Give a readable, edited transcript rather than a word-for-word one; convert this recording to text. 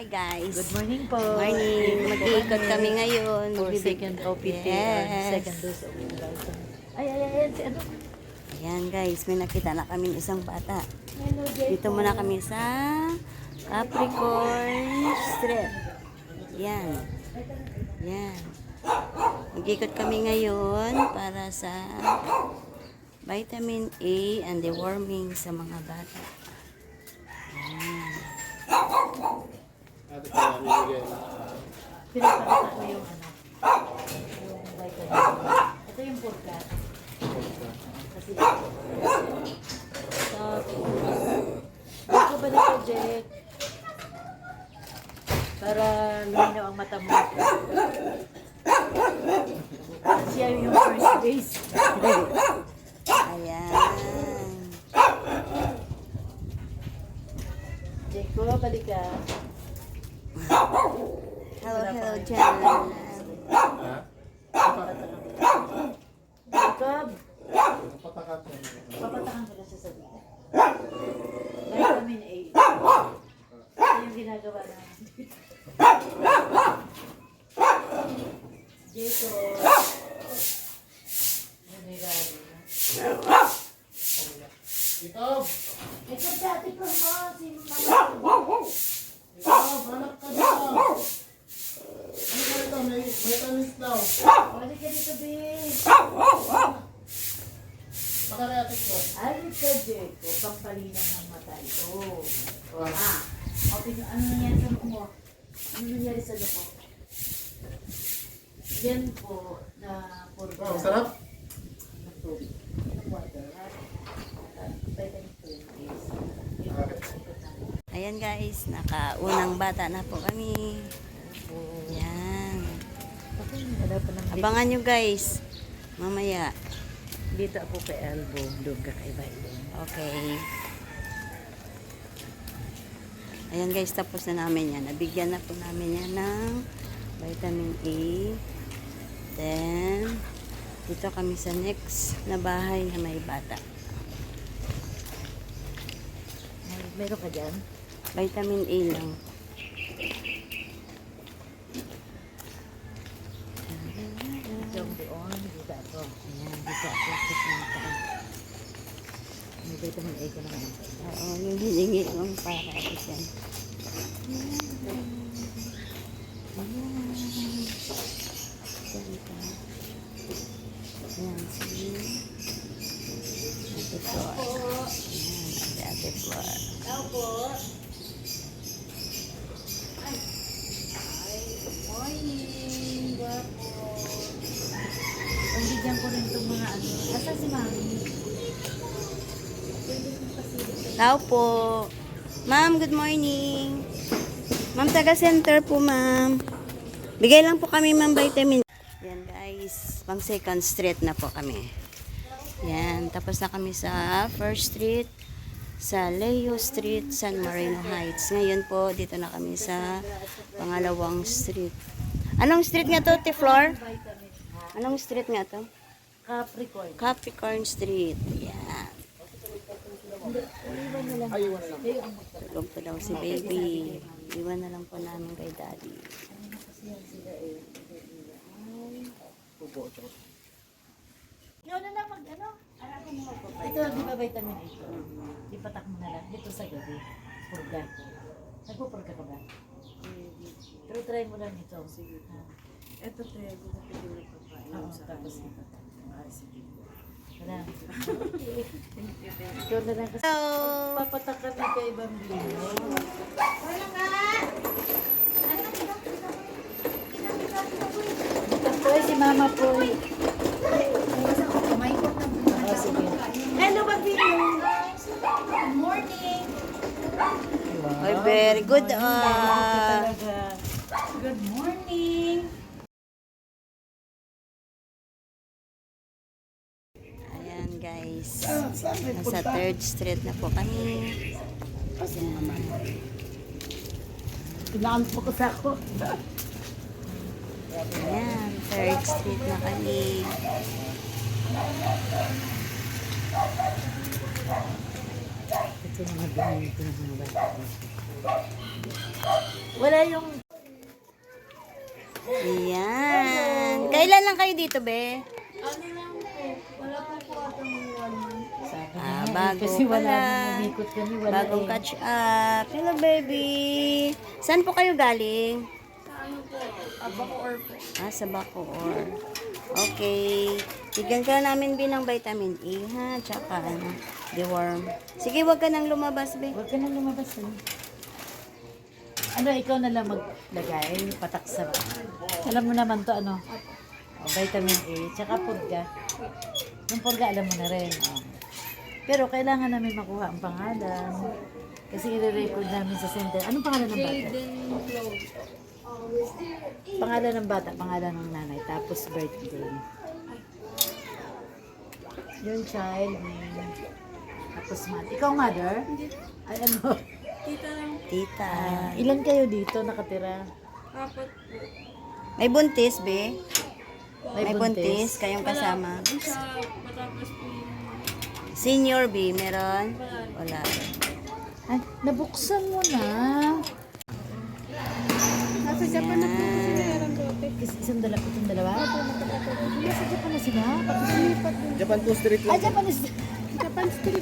Hi guys. Good morning po. Morning. Mag-iikot kami ngayon. For second OPT second dose of vitamin. Ay, si ano? Ayan guys, may nakita na kami isang bata. Hello, Jay. Dito muna kami sa Capricorn Street. Yan. Yan. Mag-ikot kami ngayon para sa vitamin A and deworming sa mga bata. Yan. Pinapakita ko yung ano. Yung vitamin. Ito yung purka. Kasi Bako ba nito, Jack? Para luminaw ang mata mo. Siya yung first base. Ayan. Jeko, balik ka. Hello, Jan. Jacob, papatakan ko lang siya sa dito. Vitamin A. Ito yung ginagawa namin. Jacob. Yan may gado na. Jacob! Ito dati ko mo, si Mama. Jacob, hanap ka dito! Ano ka ito? May vitamins daw. Balik ka dito, babe. Pakareatik ko. Alit ka, Jacob. Pampalinan ng mata ito. Okay, ano nangyari sa loob mo? Ano nangyari sa loob mo? Yan po na purga. Oh, sarap? Ng tubig. Ng water. Vitamin 20. Ayan guys, nakaunang bata na po kami. Yan. Wala pa ng Abangan nyo guys. Mamaya. dito ako kay elbow. Doon ka kay Biden. Okay. Ayan guys, tapos na namin yan. Nabigyan na po namin yan ng vitamin A. Then, dito kami sa next na bahay na may bata. Meron ka dyan? Vitamin A lang. Yung doon. Dito ako. Ayan, dito ako sa pinta. May vitamin A ka naman. Oo, yung hilingi mong para dyan. Ayan, sige. Ate Flor. Ayan, Ate Flor. Tao po. Morning. Guwapo. Pambigyan ko rin itong mga ano. Asa si Mami? Tao po. Ma'am, good morning. Ma'am, taga-center po, ma'am. Bigay lang po kami, ma'am, vitamin. Yan, guys. Pang second street na po kami. Yan. Tapos na kami sa First Street, sa Leo Street, San Marino Heights. Ngayon po, dito na kami sa pangalawang street. Anong street nga to, Tiflor? Anong street nga to? Capricorn. Capricorn Street. Yan. Tulog po daw si baby. Iwan na lang po namin kay daddy. Ikaw na lang mag ano? Ito, di ba vitamin A ito? Ipatak mo na lang. Dito sa gabi. Purga. Nagpupurga ka ba? Pero try mo lang ito. Sige. Ito tayo, gusto ko yung pagkain. Oo, tapos ito. Sige. Wala. Ikaw na lang kasi. Hello! Papatak kami kay Bambino. Ito ay si Mama Poy. Oo, sige. Hello, Bambino! Good morning! Ay, very good. Talaga. Good morning! Ayan, guys. Nasa 3rd Street na po kami. Inaanto ko sa ako. Ayan, 3rd Street na kami. Ito mga dumi ng mga bata. Wala yung... Ayan. Kailan lang kayo dito, be? Ano lang po? Wala pa po atang 1 month. Sabi Ah, niya, bago kasi wala pala. nang umikot kami, wala Bagong eh. catch up. Hello, baby. Saan po kayo galing? Sa ano po? Bacoor po. Sa Bacoor. Okay. Bigyan ka namin ng vitamin E, ha? Tsaka, deworm. Sige, wag ka nang lumabas, be. Huwag ka nang lumabas eh. Ano, ikaw na lang maglagay, patak sa... Alam mo naman to, ano? Vitamin A, tsaka purga. Yung purga, alam mo na rin. Pero kailangan namin makuha ang pangalan. Kasi i-record namin sa center. Anong pangalan ng bata? Jaden Clove. Pangalan ng bata, pangalan ng nanay, tapos birthday. Yung child name. Tapos Ikaw mother? Ay, ano? Tita lang. Tita. Ilan kayo dito nakatira? 4 po. May buntis, be? May buntis. Kayong kasama. Isa matapos po yung... Senior, be? Meron? Wala. Ay, nabuksan mo na. Nasa Japan na po kasi meron dote. Kasi itong dalawa? Nasa Japan na sila? Pati sumipat. Japan po street Ah, Japan is... Japan Street